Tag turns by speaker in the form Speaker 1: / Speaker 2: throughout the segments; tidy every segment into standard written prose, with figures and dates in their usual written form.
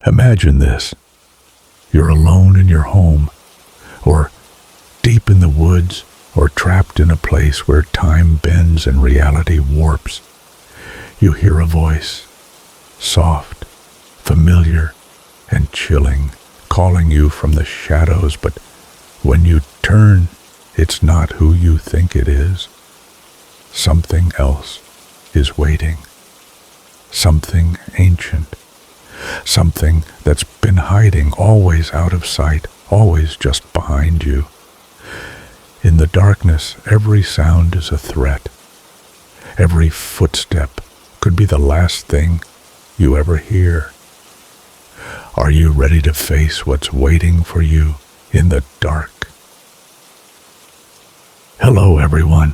Speaker 1: Imagine this. You're alone in your home, or deep in the woods, or trapped in a place where time bends and reality warps. You hear a voice, soft, familiar, and chilling, calling you from the shadows, but when you turn, it's not who you think it is. Something else is waiting. Something ancient. Something that's been hiding, always out of sight, always just behind you. In the darkness, every sound is a threat. Every footstep could be the last thing you ever hear. Are you ready to face what's waiting for you in the dark? Hello, everyone.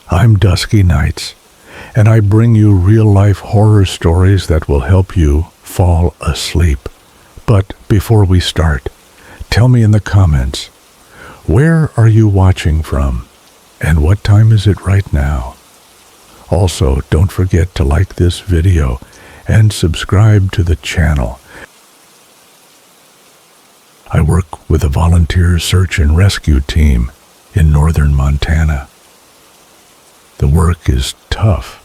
Speaker 1: I'm Dusky Nights, and I bring you real-life horror stories that will help you fall asleep. But before we start, tell me in the comments, where are you watching from, and what time is it right now? Also, don't forget to like this video and subscribe to the channel. I work with a volunteer search and rescue team in northern Montana. The work is tough,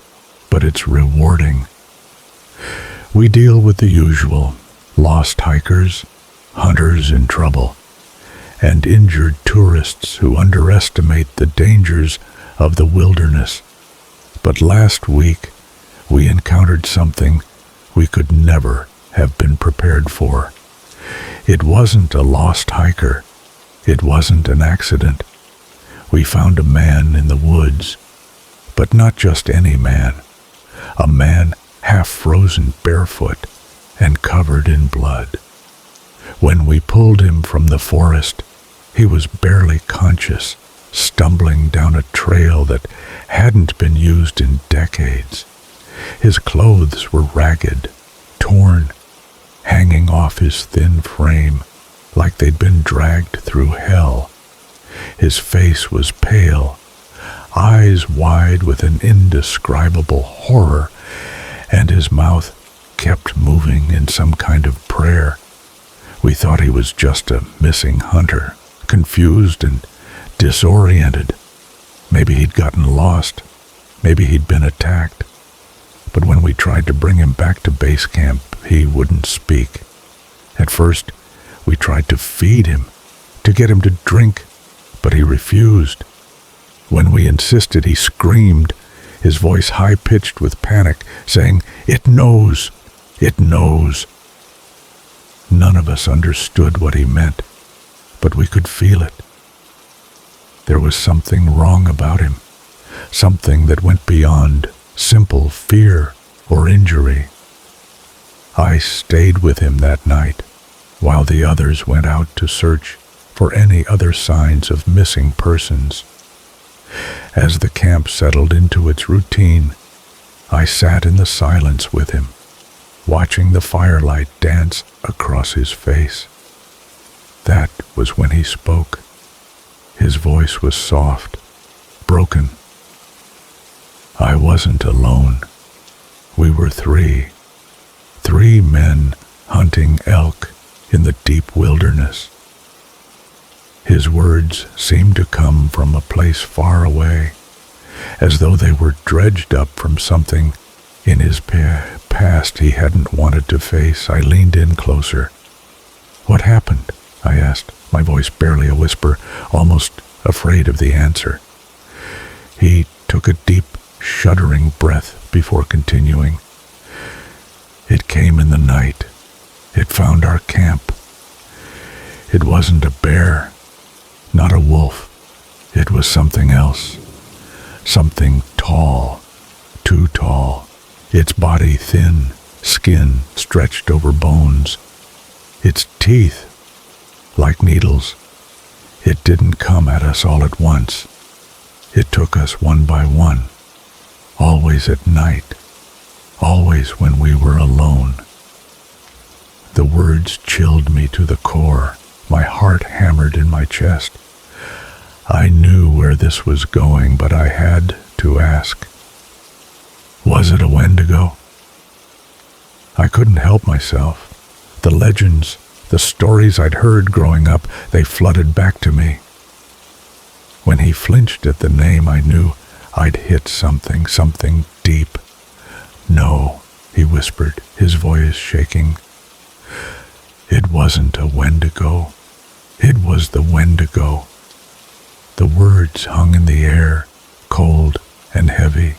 Speaker 1: but it's rewarding. We deal with the usual: lost hikers, hunters in trouble, and injured tourists who underestimate the dangers of the wilderness. But last week, we encountered something we could never have been prepared for. It wasn't a lost hiker. It wasn't an accident. We found a man in the woods, but not just any man. A man half frozen barefoot and covered in blood. When we pulled him from the forest, he was barely conscious, stumbling down a trail that hadn't been used in decades. His clothes were ragged, torn, hanging off his thin frame like they'd been dragged through hell. His face was pale, eyes wide with an indescribable horror, and his mouth kept moving in some kind of prayer. We thought he was just a missing hunter, confused and disoriented. Maybe he'd gotten lost. Maybe he'd been attacked. But when we tried to bring him back to base camp, he wouldn't speak. At first, we tried to feed him, to get him to drink, but he refused. When we insisted, he screamed, his voice high-pitched with panic, saying, "It knows! It knows!" None of us understood what he meant, but we could feel it. There was something wrong about him, something that went beyond simple fear or injury. I stayed with him that night, while the others went out to search for any other signs of missing persons. As the camp settled into its routine, I sat in the silence with him, watching the firelight dance across his face. That was when he spoke. His voice was soft, broken. I wasn't alone. We were three men hunting elk in the deep wilderness. His words seemed to come from a place far away, as though they were dredged up from something in his past he hadn't wanted to face. I leaned in closer. "What happened?" I asked, my voice barely a whisper, almost afraid of the answer. He took a deep, shuddering breath before continuing. "It came in the night. It found our camp. It wasn't a bear, not a wolf. It was something else. Something tall, too tall. Its body thin, skin stretched over bones. Its teeth like needles. It didn't come at us all at once. It took us one by one, always at night, always when we were alone." The words chilled me to the core. My heart hammered in my chest. I knew where this was going, but I had to ask, "Was it a Wendigo?" I couldn't help myself. The legends, the stories I'd heard growing up, they flooded back to me. When he flinched at the name, I knew I'd hit something deep. "No," he whispered, his voice shaking. "It wasn't a Wendigo. It was the Wendigo." The words hung in the air, cold and heavy.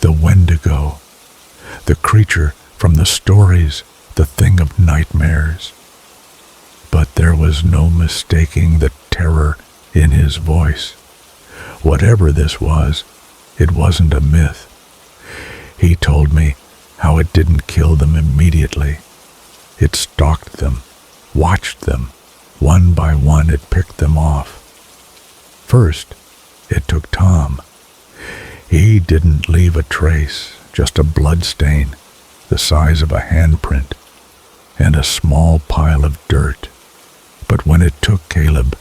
Speaker 1: The Wendigo, the creature from the stories, the thing of nightmares. But there was no mistaking the terror in his voice. Whatever this was, it wasn't a myth. He told me how it didn't kill them immediately. It stalked them, watched them. One by one it picked them off. First, it took Tom. He didn't leave a trace, just a blood stain, the size of a handprint, and a small pile of dirt. But when it took Caleb,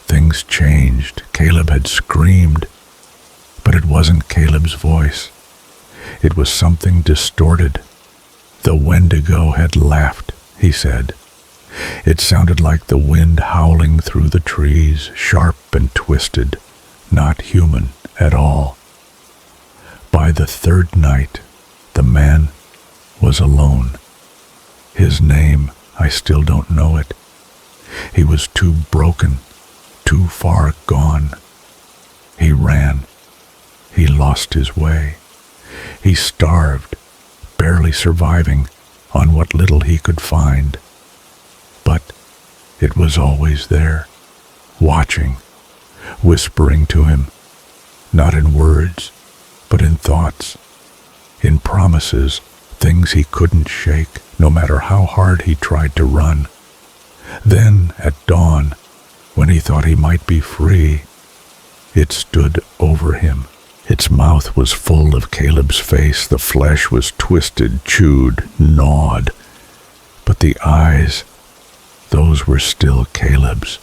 Speaker 1: things changed. Caleb had screamed, but it wasn't Caleb's voice. It was something distorted. The Wendigo had laughed, he said. It sounded like the wind howling through the trees, sharp and twisted, not human at all. By the third night, the man was alone. His name, I still don't know it. He was too broken, too far gone. He ran. He lost his way. He starved, barely surviving on what little he could find. But it was always there, watching, whispering to him, not in words, but in thoughts, in promises, things he couldn't shake, no matter how hard he tried to run. Then, at dawn, when he thought he might be free, it stood over him. Its mouth was full of Caleb's face. The flesh was twisted, chewed, gnawed. But the eyes, those were still Caleb's.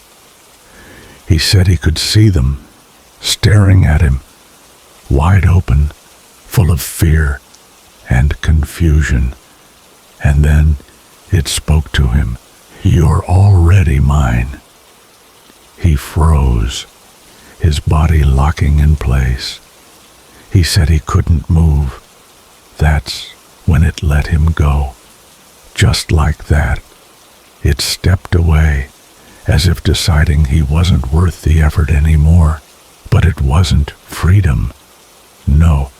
Speaker 1: He said he could see them, staring at him, wide open, full of fear and confusion. And then it spoke to him. "You're already mine." He froze, his body locking in place. He said he couldn't move. That's when it let him go. Just like that, it stepped away, as if deciding he wasn't worth the effort anymore. But it wasn't freedom. No,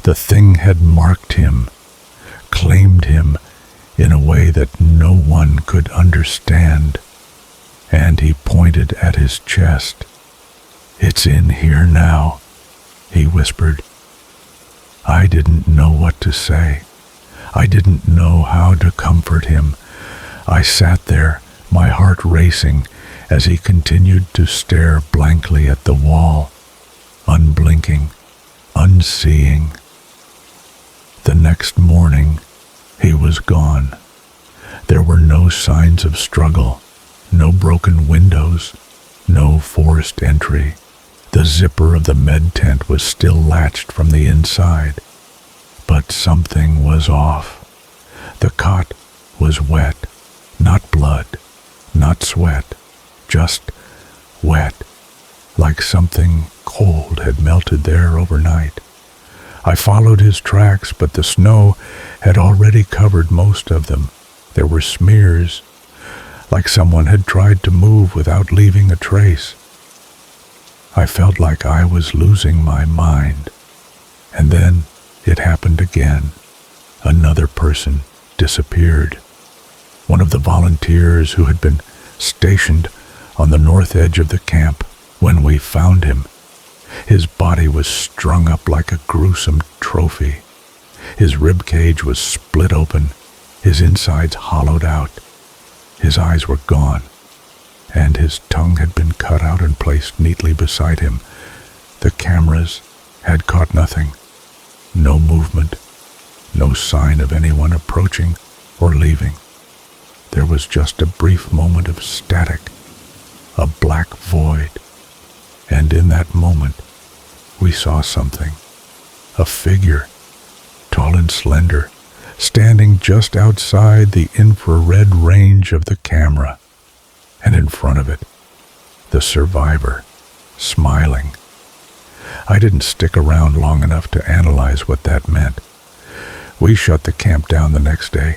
Speaker 1: the thing had marked him, claimed him in a way that no one could understand. And he pointed at his chest. "It's in here now," he whispered. I didn't know what to say. I didn't know how to comfort him. I sat there, my heart racing, as he continued to stare blankly at the wall, unblinking, unseeing. The next morning, he was gone. There were no signs of struggle, no broken windows, no forced entry. The zipper of the med tent was still latched from the inside. But something was off. The cot was wet, not blood, not sweat, just wet, like something cold had melted there overnight. I followed his tracks, but the snow had already covered most of them. There were smears, like someone had tried to move without leaving a trace. I felt like I was losing my mind. And then it happened again. Another person disappeared. One of the volunteers who had been stationed on the north edge of the camp when we found him. His body was strung up like a gruesome trophy. His rib cage was split open, his insides hollowed out. His eyes were gone, and his tongue had been cut out and placed neatly beside him. The cameras had caught nothing. No movement, no sign of anyone approaching or leaving. There was just a brief moment of static, a black void, and in that moment, we saw something. A figure, tall and slender, standing just outside the infrared range of the camera, and in front of it, the survivor, smiling. I didn't stick around long enough to analyze what that meant. We shut the camp down the next day,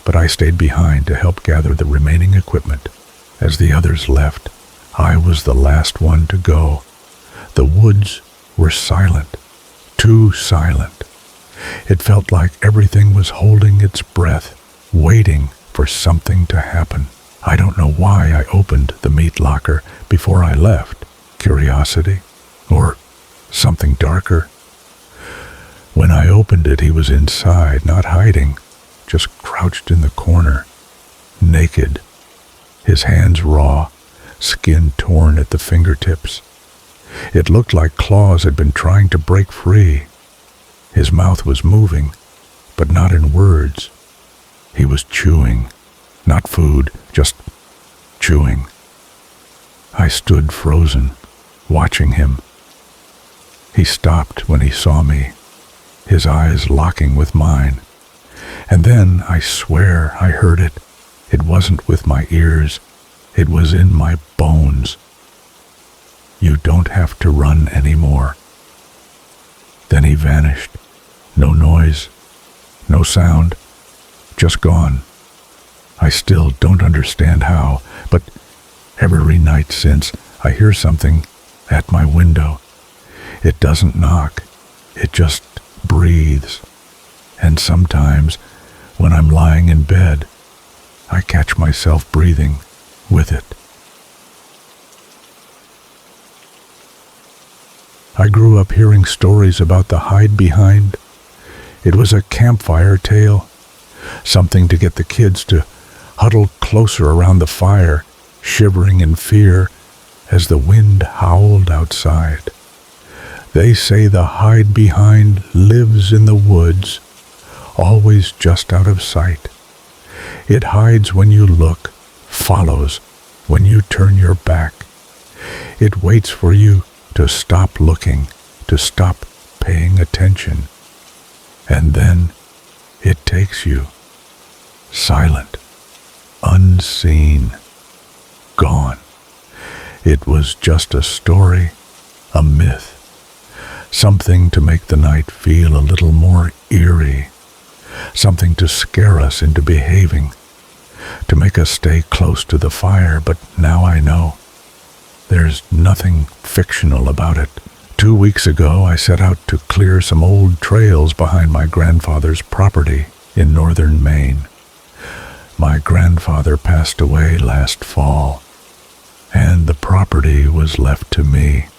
Speaker 1: but I stayed behind to help gather the remaining equipment. As the others left, I was the last one to go. The woods were silent, too silent. It felt like everything was holding its breath, waiting for something to happen. I don't know why I opened the meat locker before I left. Curiosity? Or something darker? When I opened it, he was inside, not hiding, just crouched in the corner, naked, his hands raw, skin torn at the fingertips. It looked like claws had been trying to break free. His mouth was moving, but not in words. He was chewing, not food, just chewing. I stood frozen, watching him. He stopped when he saw me, his eyes locking with mine. And then, I swear, I heard it. It wasn't with my ears. It was in my bones. "You don't have to run anymore." Then he vanished. No noise, no sound, just gone. I still don't understand how, but every night since, I hear something at my window. It doesn't knock, it just breathes. And sometimes, when I'm lying in bed, I catch myself breathing with it. I grew up hearing stories about the hide behind. It was a campfire tale, something to get the kids to huddle closer around the fire, shivering in fear as the wind howled outside. They say the hide behind lives in the woods, always just out of sight. It hides when you look, follows when you turn your back. It waits for you to stop looking, to stop paying attention. And then it takes you, silent, unseen, gone. It was just a story, a myth, something to make the night feel a little more eerie, something to scare us into behaving, to make us stay close to the fire. But now I know. There's nothing fictional about it. 2 weeks ago, I set out to clear some old trails behind my grandfather's property in northern Maine. My grandfather passed away last fall, and the property was left to me,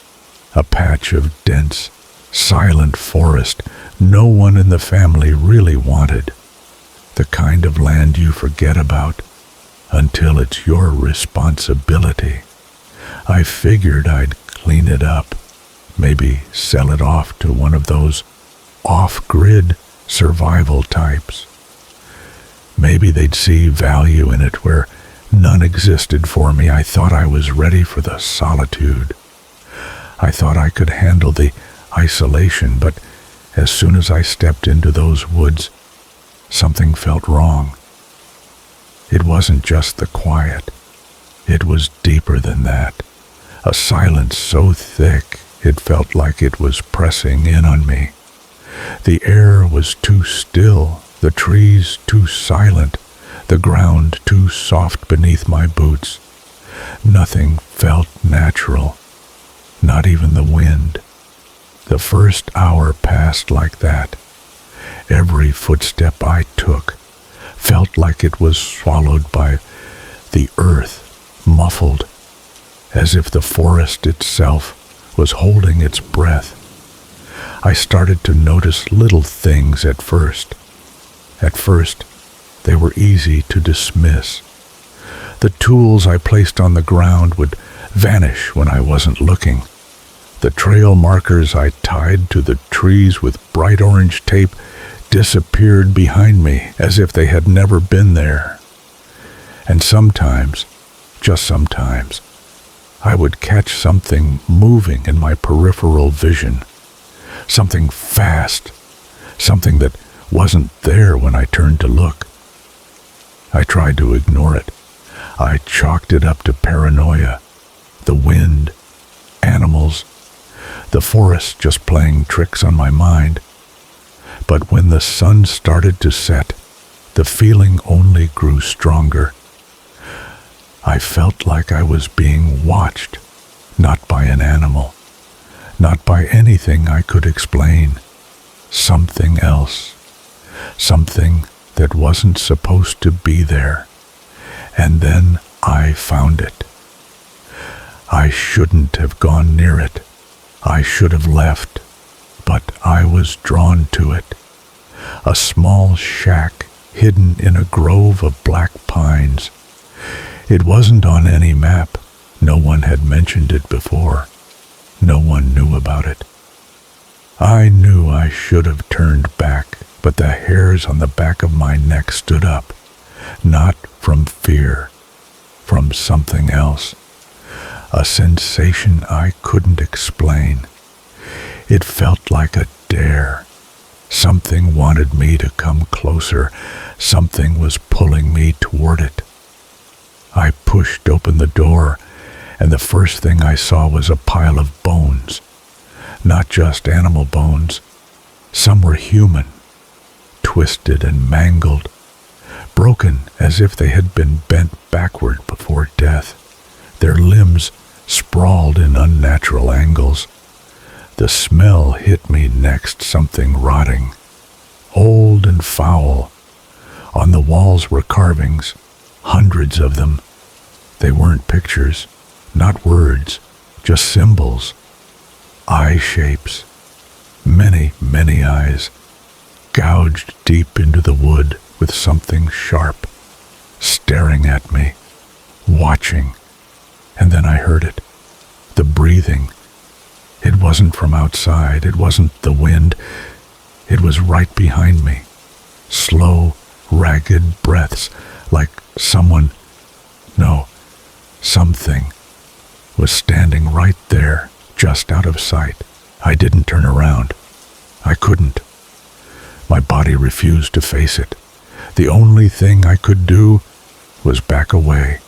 Speaker 1: a patch of dense, silent forest no one in the family really wanted, the kind of land you forget about until it's your responsibility. I figured I'd clean it up, maybe sell it off to one of those off-grid survival types. Maybe they'd see value in it where none existed for me. I thought I was ready for the solitude. I thought I could handle the isolation, but as soon as I stepped into those woods, something felt wrong. It wasn't just the quiet. It was deeper than that. A silence so thick it felt like it was pressing in on me. The air was too still, the trees too silent, the ground too soft beneath my boots. Nothing felt natural, not even the wind. The first hour passed like that. Every footstep I took felt like it was swallowed by the earth, muffled, as if the forest itself was holding its breath. I started to notice little things at first. At first, they were easy to dismiss. The tools I placed on the ground would vanish when I wasn't looking. The trail markers I tied to the trees with bright orange tape disappeared behind me as if they had never been there. And sometimes, just sometimes, I would catch something moving in my peripheral vision, something fast, something that wasn't there when I turned to look. I tried to ignore it. I chalked it up to paranoia, the wind, animals, the forest just playing tricks on my mind. But when the sun started to set, the feeling only grew stronger. I felt like I was being watched, not by an animal, not by anything I could explain. Something else, something that wasn't supposed to be there. And then I found it. I shouldn't have gone near it. I should have left, but I was drawn to it. A small shack hidden in a grove of black pines. It wasn't on any map. No one had mentioned it before. No one knew about it. I knew I should have turned back, but the hairs on the back of my neck stood up, not from fear, from something else, a sensation I couldn't explain. It felt like a dare. Something wanted me to come closer. Something was pulling me toward it. I pushed open the door, and the first thing I saw was a pile of bones. Not just animal bones. Some were human, twisted and mangled, broken as if they had been bent backward before death, their limbs sprawled in unnatural angles. The smell hit me next, something rotting, old and foul. On the walls were carvings, hundreds of them. They weren't pictures, not words, just symbols. Eye shapes, many, many eyes, gouged deep into the wood with something sharp, staring at me, watching. And then I heard it, the breathing. It wasn't from outside, it wasn't the wind, it was right behind me. Slow, ragged breaths, like something was standing right there, just out of sight. I didn't turn around. I couldn't. My body refused to face it. The only thing I could do was back away,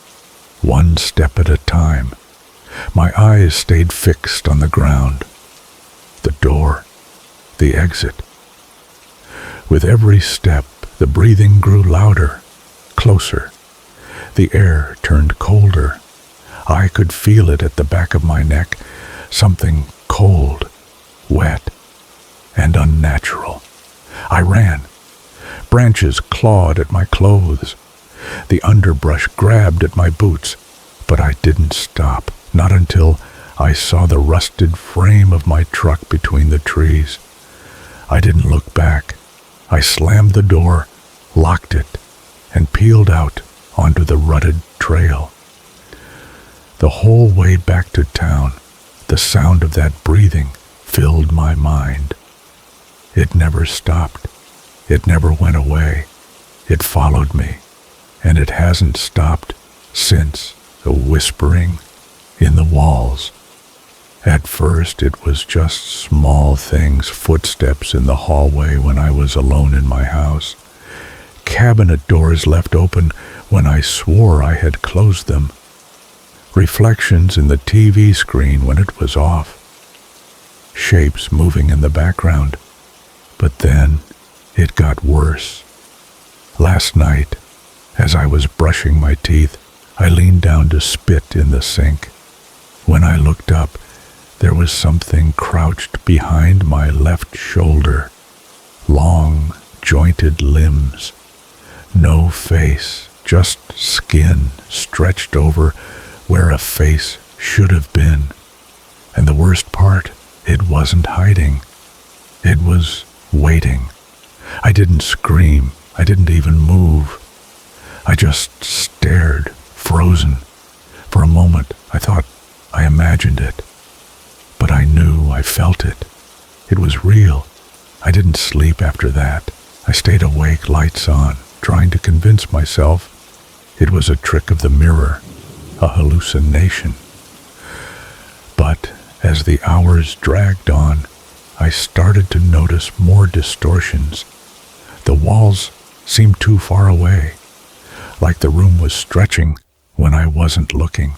Speaker 1: one step at a time. My eyes stayed fixed on the ground, the door, the exit. With every step, the breathing grew louder, closer. The air turned colder. I could feel it at the back of my neck, something cold, wet, and unnatural. I ran. Branches clawed at my clothes. The underbrush grabbed at my boots, but I didn't stop, not until I saw the rusted frame of my truck between the trees. I didn't look back. I slammed the door, locked it, and peeled out onto the rutted trail. The whole way back to town, the sound of that breathing filled my mind. It never stopped. It never went away. It followed me, and it hasn't stopped since. The whispering in the walls. At first it was just small things, footsteps in the hallway when I was alone in my house, cabinet doors left open when I swore I had closed them, reflections in the TV screen when it was off, shapes moving in the background. But then it got worse. Last night, as I was brushing my teeth, I leaned down to spit in the sink. When I looked up, there was something crouched behind my left shoulder. Long, jointed limbs. No face, just skin stretched over where a face should have been. And the worst part, it wasn't hiding. It was waiting. I didn't scream. I didn't even move. I just stared, frozen. For a moment, I thought I imagined it. But I knew, I felt it. It was real. I didn't sleep after that. I stayed awake, lights on, trying to convince myself it was a trick of the mirror, a hallucination. But as the hours dragged on, I started to notice more distortions. The walls seemed too far away, like the room was stretching when I wasn't looking.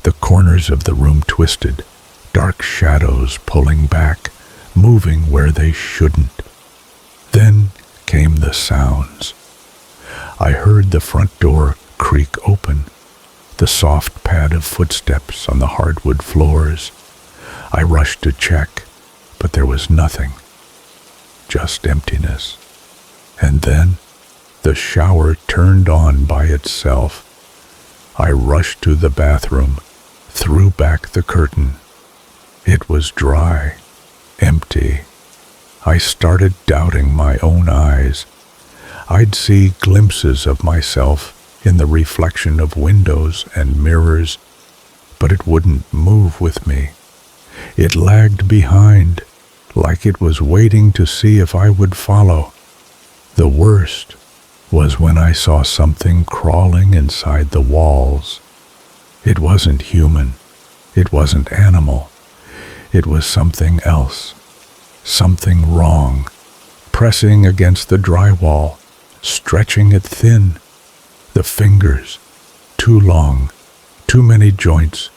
Speaker 1: The corners of the room twisted, dark shadows pulling back, moving where they shouldn't. Then came the sounds. I heard the front door creak open, the soft pad of footsteps on the hardwood floors. I rushed to check, but there was nothing, just emptiness. And then the shower turned on by itself. I rushed to the bathroom, threw back the curtain. It was dry, empty. I started doubting my own eyes. I'd see glimpses of myself in the reflection of windows and mirrors, but it wouldn't move with me. It lagged behind, like it was waiting to see if I would follow. The worst was when I saw something crawling inside the walls. It wasn't human. It wasn't animal. It was something else. Something wrong. Pressing against the drywall, stretching it thin. The fingers, too long, too many joints,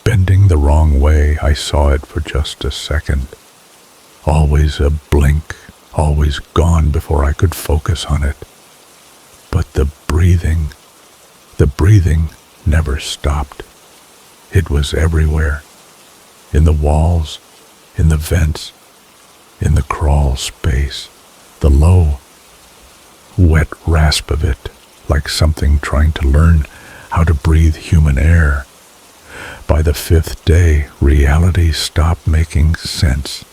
Speaker 1: bending the wrong way. I saw it for just a second. Always a blink, always gone before I could focus on it. But the breathing never stopped. It was everywhere. In the walls, in the vents, in the crawl space. The low, wet rasp of it, like something trying to learn how to breathe human air. By the fifth day, reality stopped making sense.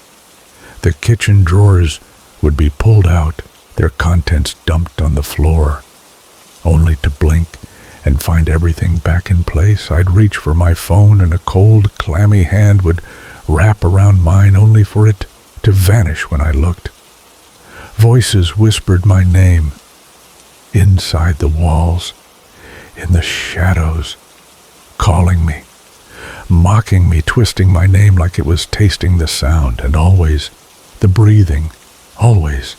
Speaker 1: The kitchen drawers would be pulled out, their contents dumped on the floor, only to blink and find everything back in place. I'd reach for my phone and a cold, clammy hand would wrap around mine only for it to vanish when I looked. Voices whispered my name, inside the walls, in the shadows, calling me, mocking me, twisting my name like it was tasting the sound, and always the breathing, always.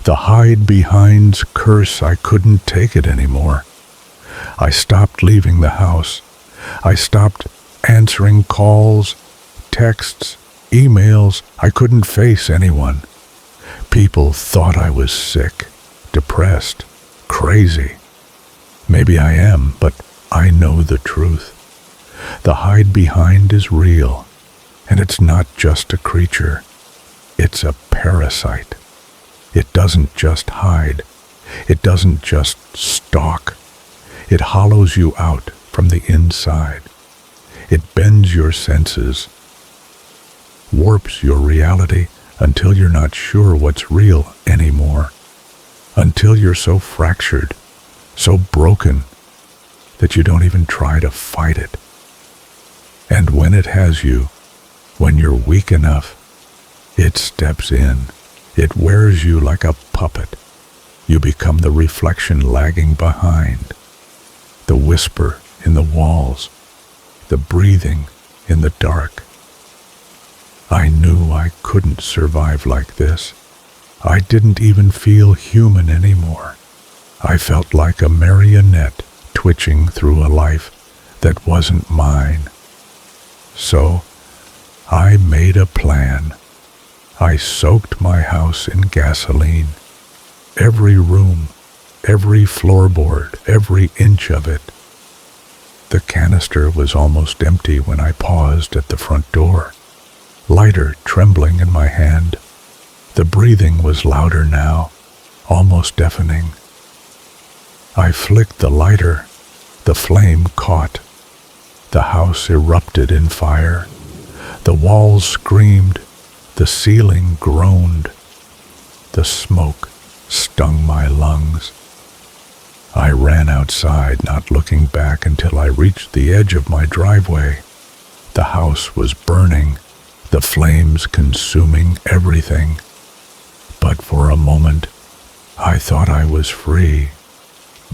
Speaker 1: The hide-behinds curse, I couldn't take it anymore. I stopped leaving the house. I stopped answering calls, texts, emails. I couldn't face anyone. People thought I was sick, depressed, crazy. Maybe I am, but I know the truth. The hide-behind is real, and it's not just a creature. It's a parasite. It doesn't just hide. It doesn't just stalk. It hollows you out from the inside. It bends your senses, warps your reality until you're not sure what's real anymore, until you're so fractured, so broken, that you don't even try to fight it. And when it has you, when you're weak enough, it steps in. It wears you like a puppet. You become the reflection lagging behind, the whisper in the walls, the breathing in the dark. I knew I couldn't survive like this. I didn't even feel human anymore. I felt like a marionette twitching through a life that wasn't mine. So I made a plan. I soaked my house in gasoline. Every room, every floorboard, every inch of it. The canister was almost empty when I paused at the front door, lighter trembling in my hand. The breathing was louder now, almost deafening. I flicked the lighter. The flame caught. The house erupted in fire. The walls screamed. The ceiling groaned. The smoke stung my lungs. I ran outside, not looking back until I reached the edge of my driveway. The house was burning, the flames consuming everything. But for a moment, I thought I was free,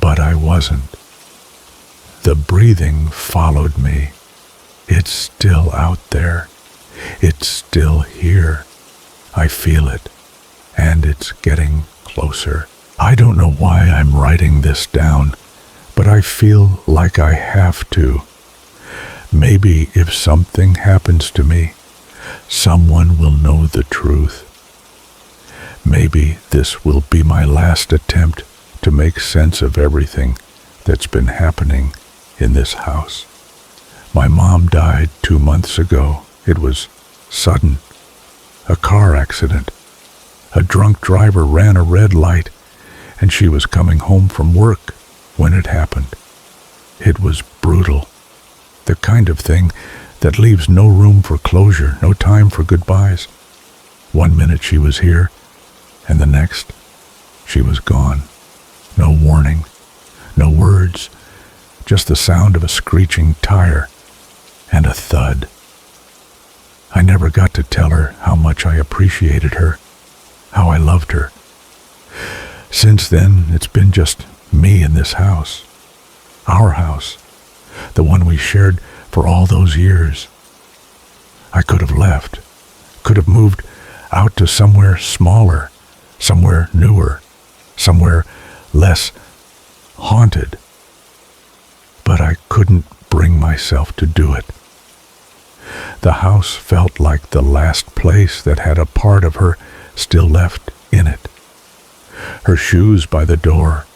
Speaker 1: but I wasn't. The breathing followed me. It's still out there. It's still here. I feel it, and it's getting closer. I don't know why I'm writing this down, but I feel like I have to. Maybe if something happens to me, someone will know the truth. Maybe this will be my last attempt to make sense of everything that's been happening in this house. My mom died 2 months ago. It was sudden. A car accident. A drunk driver ran a red light, and she was coming home from work when it happened. It was brutal. The kind of thing that leaves no room for closure, no time for goodbyes. 1 minute she was here, and the next she was gone. No warning, no words, just the sound of a screeching tire and a thud. I never got to tell her how much I appreciated her, how I loved her. Since then, it's been just me in this house. Our house, the one we shared for all those years. I could have left, could have moved out to somewhere smaller, somewhere newer, somewhere less haunted. But I couldn't bring myself to do it. The house felt like the last place that had a part of her still left in it. Her shoes by the door,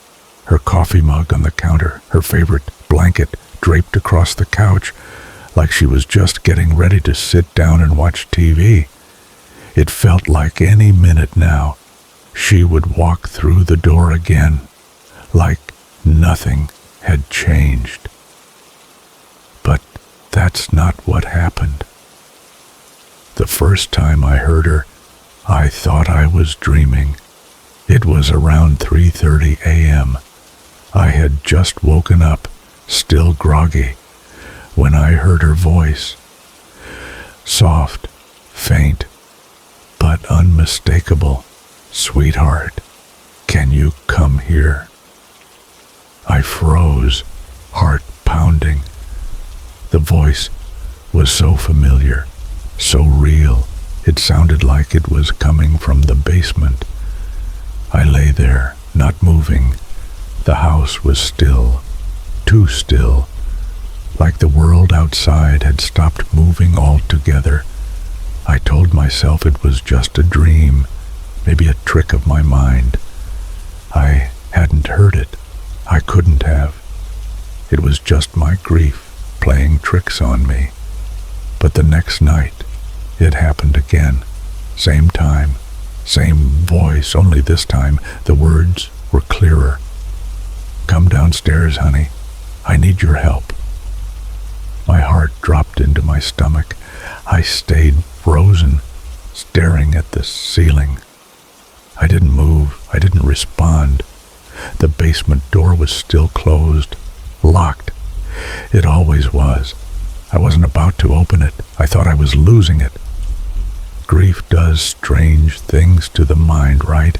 Speaker 1: her coffee mug on the counter, her favorite blanket draped across the couch, like she was just getting ready to sit down and watch TV. It felt like any minute now she would walk through the door again, like nothing had changed. But that's not what happened. The first time I heard her, I thought I was dreaming. It was around 3:30 a.m. I had just woken up, still groggy, when I heard her voice. Soft, faint, but unmistakable. "Sweetheart, can you come here?" I froze, heart pounding. The voice was so familiar, so real, it sounded like it was coming from the basement. I lay there, not moving. The house was still, too still, like the world outside had stopped moving altogether. I told myself it was just a dream, maybe a trick of my mind. I hadn't heard it. I couldn't have. It was just my grief playing tricks on me. But the next night, it happened again. Same time, same voice, only this time the words were clearer. "Come downstairs, honey. I need your help." My heart dropped into my stomach. I stayed frozen, staring at the ceiling. I didn't move. I didn't respond. The basement door was still closed, locked. It always was. I wasn't about to open it. I thought I was losing it. Grief does strange things to the mind, right?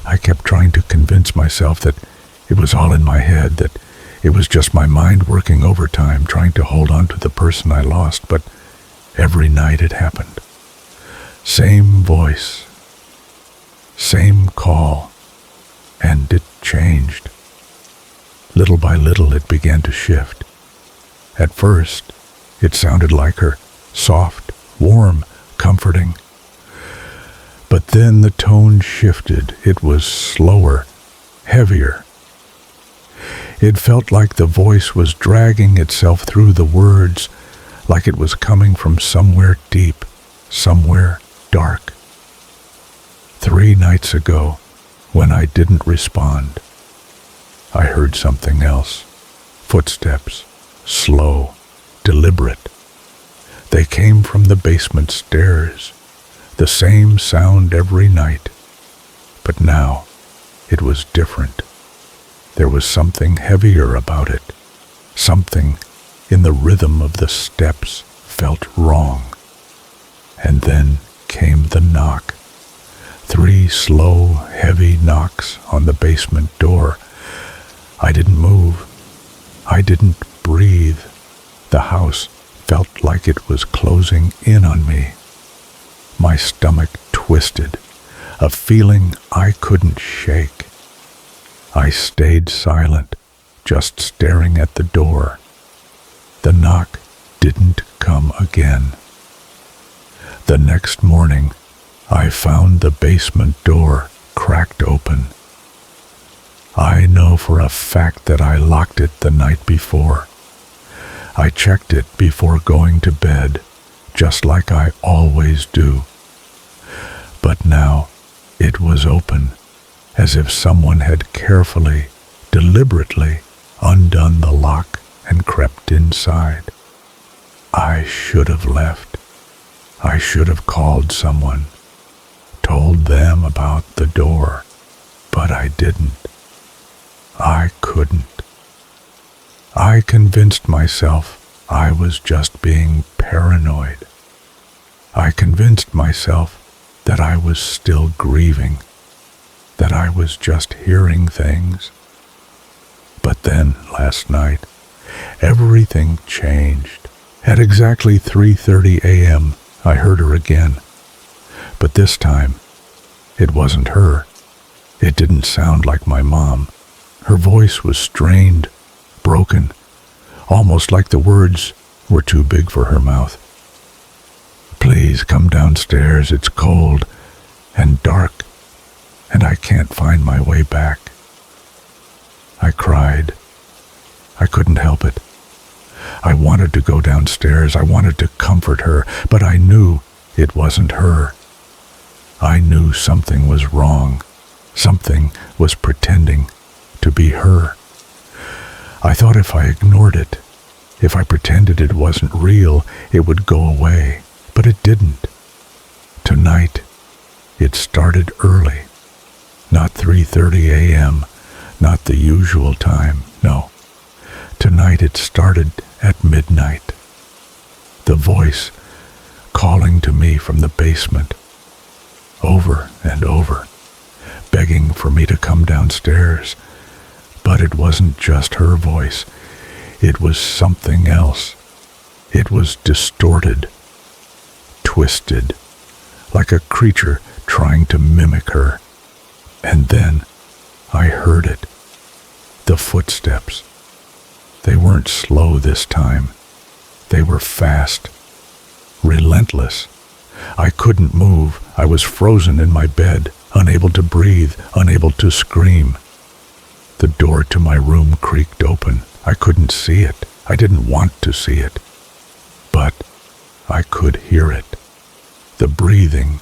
Speaker 1: I kept trying to convince myself that it was all in my head, that it was just my mind working overtime, trying to hold on to the person I lost, but every night it happened. Same voice, same call, and it changed. Little by little it began to shift. At first, it sounded like her, soft, warm, comforting. But then the tone shifted. It was slower, heavier. It felt like the voice was dragging itself through the words, like it was coming from somewhere deep, somewhere dark. 3 nights ago, when I didn't respond, I heard something else. Footsteps, slow, deliberate. They came from the basement stairs, the same sound every night. But now, it was different. There was something heavier about it. Something in the rhythm of the steps felt wrong. And then came the knock. 3 slow, heavy knocks on the basement door. I didn't move. I didn't breathe. The house felt like it was closing in on me. my stomach twisted, a feeling I couldn't shake. I stayed silent, just staring at the door. The knock didn't come again. The next morning, I found the basement door cracked open. I know for a fact that I locked it the night before. I checked it before going to bed, just like I always do. But now it was open, as if someone had carefully, deliberately undone the lock and crept inside. I should have left. I should have called someone, told them about the door, but I didn't. I couldn't. I convinced myself I was just being paranoid. I convinced myself that I was still grieving, that I was just hearing things. But then, last night, everything changed. At exactly 3:30 a.m., I heard her again. But this time, it wasn't her. It didn't sound like my mom. Her voice was strained, broken, almost like the words were too big for her mouth. "Please come downstairs, it's cold and dark, and I can't find my way back." I cried. I couldn't help it. I wanted to go downstairs. I wanted to comfort her, but I knew it wasn't her. I knew something was wrong. Something was pretending to be her. I thought if I ignored it, if I pretended it wasn't real, it would go away, but it didn't. Tonight, it started early. Not 3:30 a.m., not the usual time, no. Tonight it started at midnight. The voice calling to me from the basement, over and over, begging for me to come downstairs. But it wasn't just her voice. It was something else. It was distorted, twisted, like a creature trying to mimic her. And then I heard it. The footsteps. They weren't slow this time. They were fast, relentless. I couldn't move. I was frozen in my bed, unable to breathe, unable to scream. The door to my room creaked open. I couldn't see it. I didn't want to see it. But I could hear it. The breathing,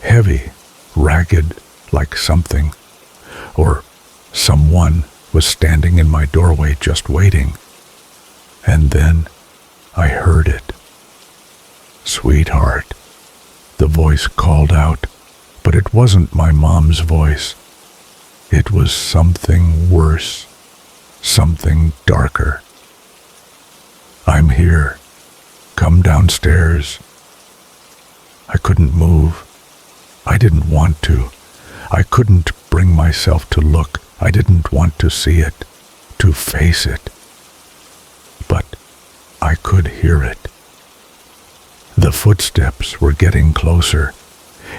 Speaker 1: heavy, ragged, like something, or someone was standing in my doorway just waiting. And then I heard it. "Sweetheart," the voice called out, but it wasn't my mom's voice. It was something worse, something darker. "I'm here. Come downstairs." I couldn't move. I didn't want to. I couldn't bring myself to look. I didn't want to see it, to face it. But I could hear it. The footsteps were getting closer.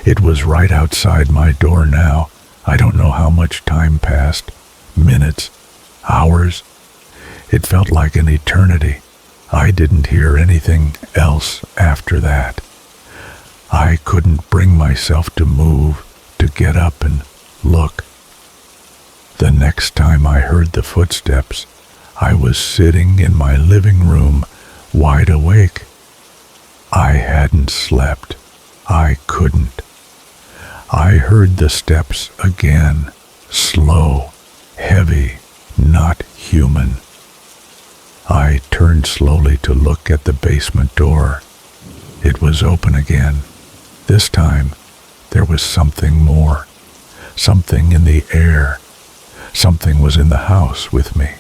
Speaker 1: It was right outside my door now. I don't know how much time passed. Minutes, hours. It felt like an eternity. I didn't hear anything else after that. I couldn't bring myself to move, to get up and look. The next time I heard the footsteps, I was sitting in my living room, wide awake. I hadn't slept. I couldn't. I heard the steps again, slow, heavy, not human. I turned slowly to look at the basement door. It was open again. This time, there was something more, something in the air. Something was in the house with me.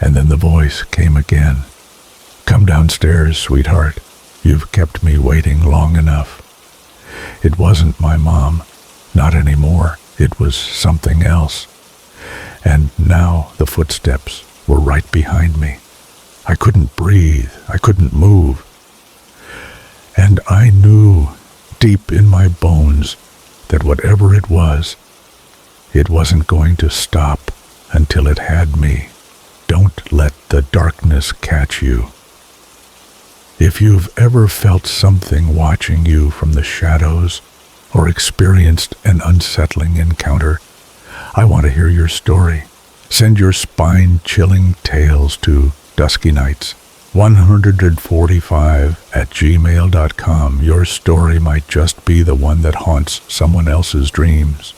Speaker 1: And then the voice came again. "Come downstairs, sweetheart. You've kept me waiting long enough." It wasn't my mom, not anymore. It was something else. And now the footsteps were right behind me. I couldn't breathe. I couldn't move. And I knew deep in my bones that whatever it wasn't going to stop until it had me. Don't let the darkness catch you. If you've ever felt something watching you from the shadows or experienced an unsettling encounter, I want to hear your story. Send your spine-chilling tales to duskynights145@gmail.com. Your story might just be the one that haunts someone else's dreams.